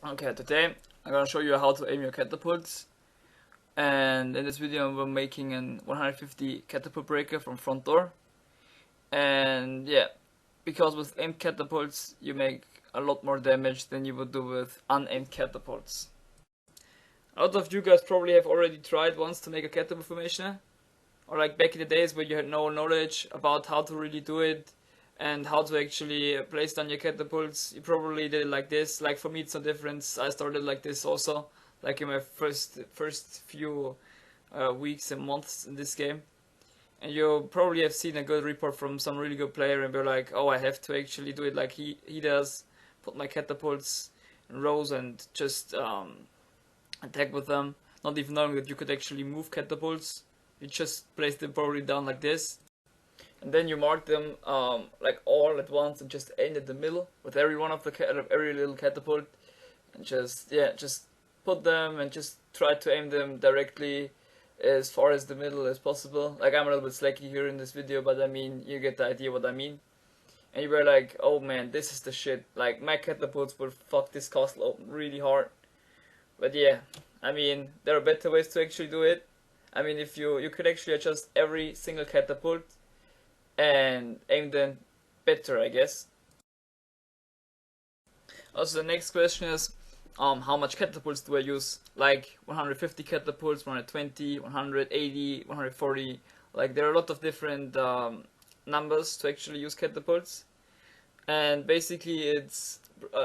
Okay, today I'm gonna show you how to aim your catapults, and in this video we're making an 150 catapult breaker from front door. And yeah, because with aimed catapults you make a lot more damage than you would do with unaimed catapults. A lot of you guys probably have already tried once to make a catapult formation, or like back in the days where you had no knowledge about how to really do it and how to actually place down your catapults. You probably did it like this. Like for me it's no difference. I started like this also, like in my first few weeks and months in this game. And you probably have seen a good report from some really good player and be like, oh, I have to actually do it like he does, put my catapults in rows and just attack with them, not even knowing that you could actually move catapults. You just place them probably down like this, and then you mark them like all at once and just aim at the middle with every one of every little catapult, and just put them and just try to aim them directly as far as the middle as possible. Like I'm a little bit slacky here in this video, but I mean you get the idea what I mean. And you were like, oh man, this is the shit. Like my catapults will fuck this castle open really hard. But yeah, I mean there are better ways to actually do it. I mean, if you could actually adjust every single catapult and aim them better, I guess. Also, the next question is, how much catapults do I use? Like 150 catapults, 120, 180, 140. Like there are a lot of different numbers to actually use catapults. And basically, it's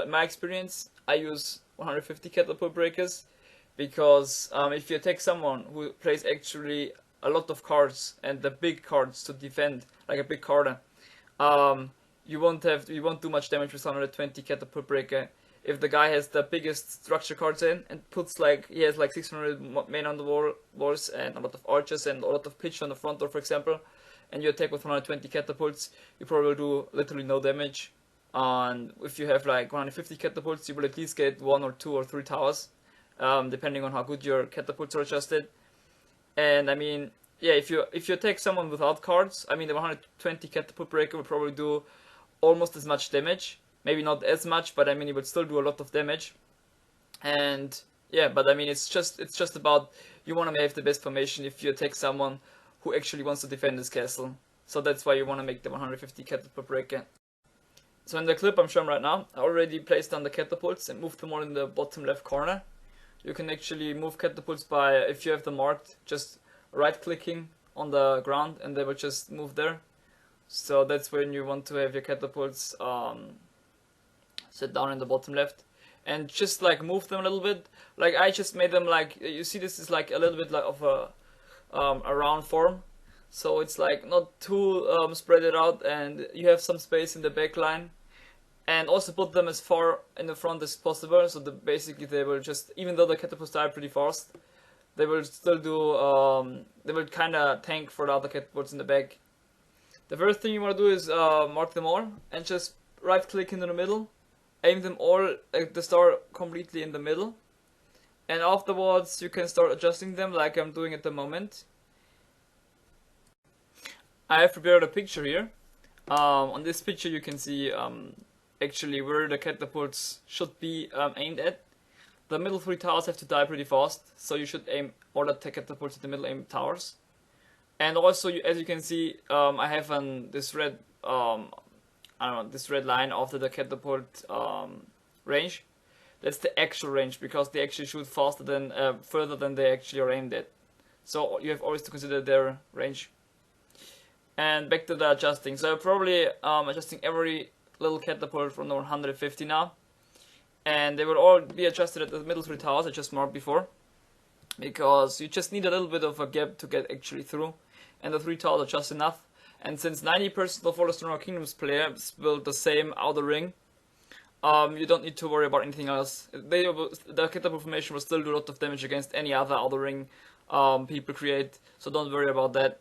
my experience. I use 150 catapult breakers. Because if you attack someone who plays actually a lot of cards and the big cards to defend, like a big card, you won't do much damage with 120 catapult breaker. If the guy has the biggest structure cards in and puts like he has like 600 men on the walls and a lot of archers and a lot of pitch on the front door, for example, and you attack with 120 catapults, you probably do literally no damage. And if you have like 150 catapults, you will at least get 1 or 2 or 3 towers. Depending on how good your catapults are adjusted. And I mean, yeah, if you attack someone without cards, I mean the 120 catapult breaker will probably do almost as much damage. Maybe not as much, but I mean it would still do a lot of damage. And yeah, but I mean it's just about you want to have the best formation if you attack someone who actually wants to defend this castle. So that's why you want to make the 150 catapult breaker. So in the clip I'm showing right now, I already placed down the catapults and moved them all in the bottom left corner. You can actually move catapults by, if you have them marked, just right clicking on the ground and they will just move there. So that's when you want to have your catapults set down in the bottom left. And just like move them a little bit. Like I just made them like, you see this is like a little bit like of a round form. So it's like not too spread it out and you have some space in the back line. And also put them as far in the front as possible, so that basically they will just, even though the catapults die pretty fast, they will still do, they will kinda tank for the other catapults in the back. The first thing you want to do is mark them all, and just right click into the middle, aim them all at the start completely in the middle, and afterwards you can start adjusting them like I'm doing at the moment. I have prepared a picture here. On this picture you can see actually where the catapults should be aimed at. The middle 3 towers have to die pretty fast, so you should aim all the catapults at the middle aim towers. And also, as you can see, I have this red, I don't know, this red line after the catapult range. That's the actual range because they actually shoot faster than further than they actually are aimed at. So you have always to consider their range. And back to the adjusting. So probably adjusting every little catapult from 150 now, and they will all be adjusted at the middle 3 towers I just marked before, because you just need a little bit of a gap to get actually through, and the 3 towers are just enough. And since 90% of all the Stroghold Kingdoms players build the same outer ring, you don't need to worry about anything else. The catapult formation will still do a lot of damage against any other outer ring people create, so don't worry about that.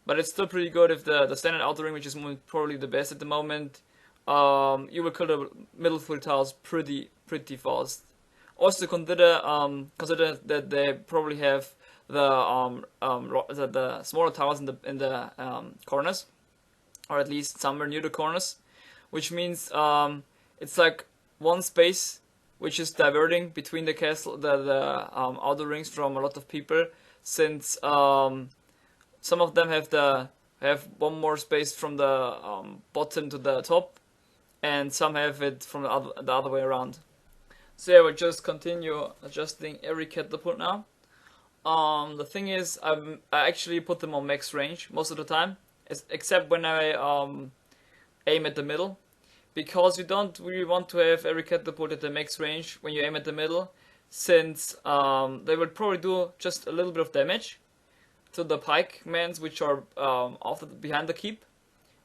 But it's still pretty good if the standard outer ring, which is probably the best at the moment, you will kill the middle 3 towers pretty fast. Also consider that they probably have the smaller towers in the corners, or at least somewhere near the corners, which means it's like one space which is diverting between the castle, the outer rings from a lot of people, since some of them have one more space from the bottom to the top, and some have it from the other way around. So yeah, we'll just continue adjusting every catapult now. The thing is, I actually put them on max range most of the time, except when I aim at the middle, because you don't really want to have every catapult at the max range when you aim at the middle, since they will probably do just a little bit of damage to the pikemen, which are behind the keep,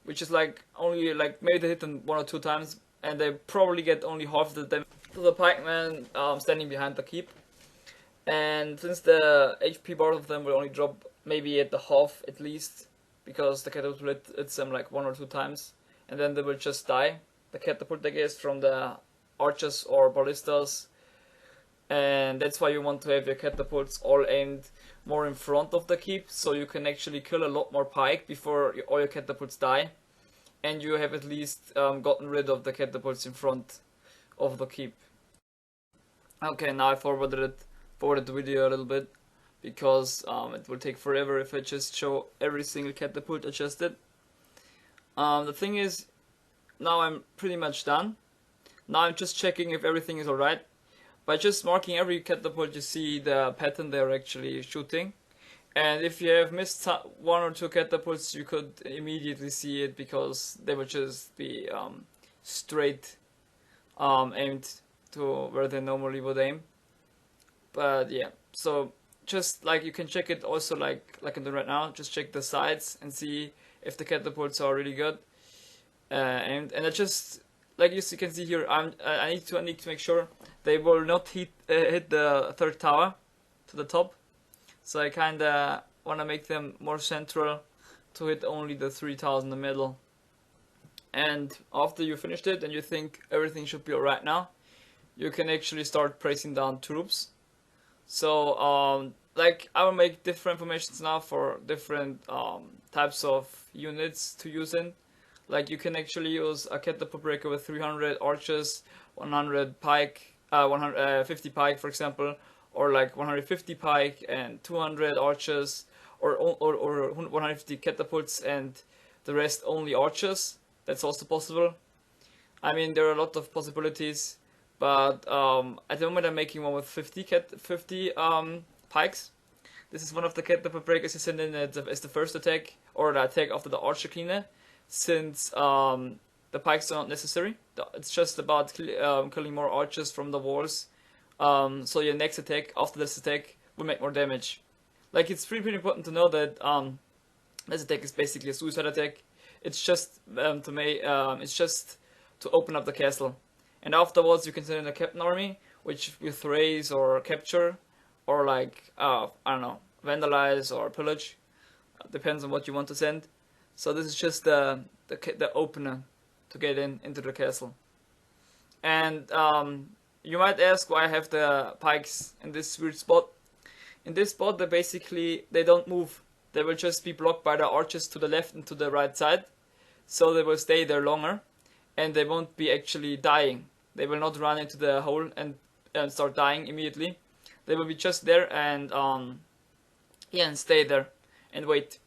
which is like only like maybe they hit them 1 or 2 times, and they probably get only half the damage to the pikemen standing behind the keep. And since the HP bar of them will only drop maybe at the half at least, because the catapult will hit them like 1 or 2 times, and then they will just die. The catapult, I guess, from the archers or ballistas, and that's why you want to have your catapults all aimed more in front of the keep, so you can actually kill a lot more pike before all your catapults die, and you have at least gotten rid of the catapults in front of the keep. Okay, now I forwarded the video a little bit, because it will take forever if I just show every single catapult adjusted. The thing is, now I'm pretty much done. Now I'm just checking if everything is alright. By just marking every catapult, you see the pattern they're actually shooting. And if you have missed 1 or 2 catapults, you could immediately see it, because they would just be straight aimed to where they normally would aim. But yeah, so just like you can check it also like I'm doing right now, just check the sides and see if the catapults are really good. And I just, like you can see here, I need to make sure they will not hit the 3rd tower to the top. So I kinda wanna make them more central to hit only the 3 towers in the middle. And after you finished it and you think everything should be alright now, you can actually start placing down troops. So like I will make different formations now for different types of units to use in. Like you can actually use a Catapult Breaker with 300 archers, 100 pike, 150 pike for example, or like 150 pike and 200 archers, or 150 catapults and the rest only archers. That's also possible. I mean, there are a lot of possibilities, but at the moment I'm making one with 50 pikes. This is one of the Catapult Breakers you send in as the first attack, or the attack after the archer cleaner, since the pikes are not necessary. It's just about killing more archers from the walls, so your next attack after this attack will make more damage. Like, it's pretty important to know that this attack is basically a suicide attack. It's just to open up the castle, and afterwards you can send in a captain army, which with raise or capture, or like I don't know, vandalize or pillage. Depends on what you want to send. So this is just the opener to get into the castle. And you might ask why I have the pikes in this weird spot. In this spot, they don't move. They will just be blocked by the archers to the left and to the right side. So they will stay there longer, and they won't be actually dying. They will not run into the hole and start dying immediately. They will be just there and and stay there and wait.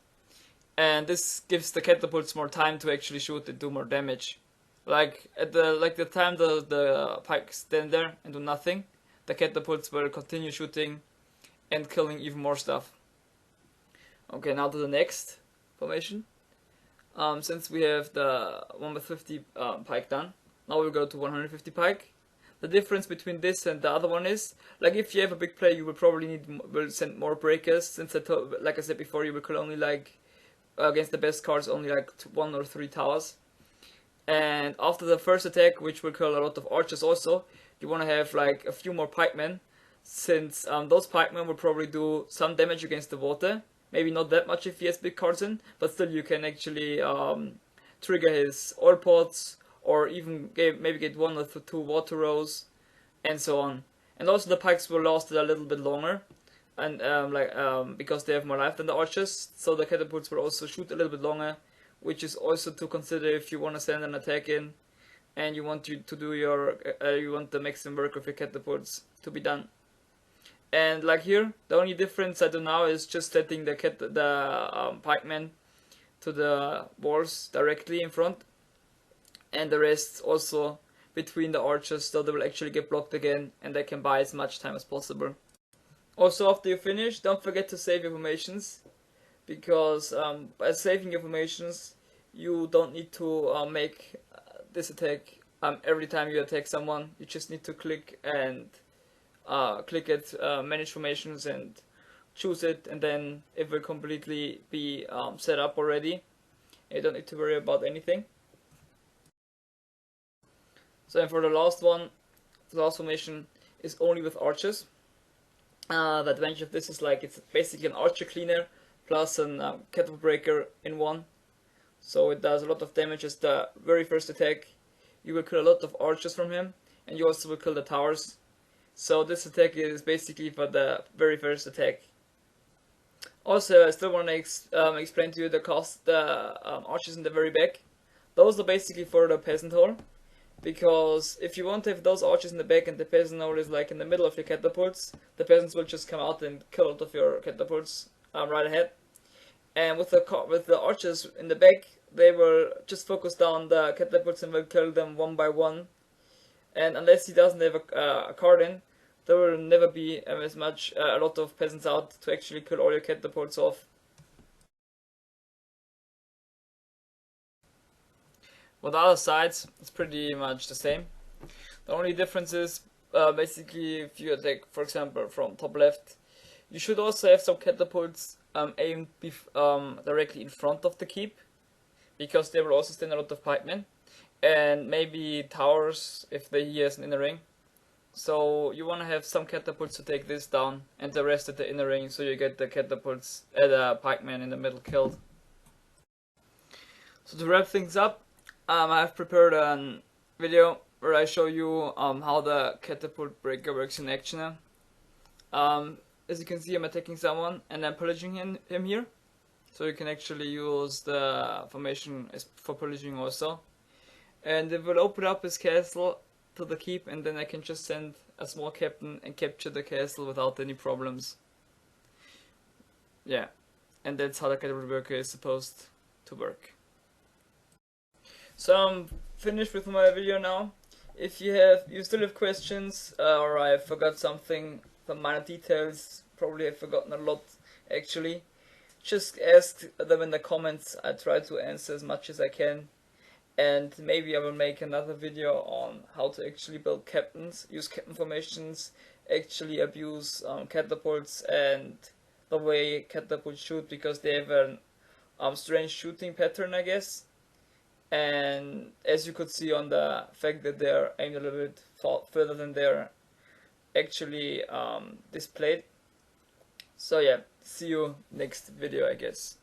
And this gives the catapults more time to actually shoot and do more damage. Like at the time the pikes stand there and do nothing, the catapults will continue shooting and killing even more stuff. Okay, now to the next formation. Since we have the one with 50 pike done, now we'll go to 150 pike. The difference between this and the other one is, like, if you have a big player, you will probably will send more breakers, since like I said before, you will kill only like against the best cards only like 1 or 3 towers. And after the first attack, which will kill a lot of archers also, you want to have like a few more pikemen, since those pikemen will probably do some damage against the water. Maybe not that much if he has big cards in, but still you can actually trigger his oil pots, or even maybe get 1 or 2 water rows, and so on. And also the pikes will last a little bit longer, and because they have more life than the archers, so the catapults will also shoot a little bit longer, which is also to consider if you want to send an attack in and you want to do your you want the maximum work of your catapults to be done. And like here, the only difference I do now is just setting the pikemen to the walls directly in front, and the rest also between the archers, so they will actually get blocked again, and they can buy as much time as possible. Also, after you finish, don't forget to save your formations, because by saving your formations, you don't need to make this attack every time you attack someone. You just need to click and click at manage formations and choose it, and then it will completely be set up already. You don't need to worry about anything. So for the last one, the last formation is only with archers. The advantage of this is like it's basically an archer cleaner plus a Catapult Breaker in one. So it does a lot of damage as the very first attack. You will kill a lot of archers from him, and you also will kill the towers. So this attack is basically for the very first attack. Also, I still want to explain to you the cost, the archers in the very back. Those are basically for the peasant hole. Because if you want to have those archers in the back and the peasant hole is like in the middle of your catapults, the peasants will just come out and kill out of your catapults right ahead. And with the archers in the back, they will just focus down the catapults and will kill them one by one. And unless he doesn't have a card in, there will never be a lot of peasants out to actually kill all your catapults off. For the other sides, it's pretty much the same. The only difference is basically if you attack, for example, from top left, you should also have some catapults aimed directly in front of the keep, because they will also stand a lot of pikemen, and maybe towers if he has an inner ring. So you want to have some catapults to take this down, and the rest at the inner ring, so you get the catapults, the pikemen in the middle killed. So to wrap things up, I have prepared a video where I show you how the Catapult Breaker works in action. As you can see, I'm attacking someone and I'm pillaging him here. So you can actually use the formation for pillaging also. And it will open up his castle to the keep, and then I can just send a small captain and capture the castle without any problems. Yeah, and that's how the Catapult Breaker is supposed to work. So I'm finished with my video now. If you still have questions, or I forgot something, some minor details, probably I've forgotten a lot actually, just ask them in the comments. I try to answer as much as I can, and maybe I will make another video on how to actually build captains, use captain formations, actually abuse catapults and the way catapults shoot, because they have a strange shooting pattern, I guess. And as you could see on the fact that they're aimed a little bit further than they're actually displayed. So yeah, see you next video, I guess.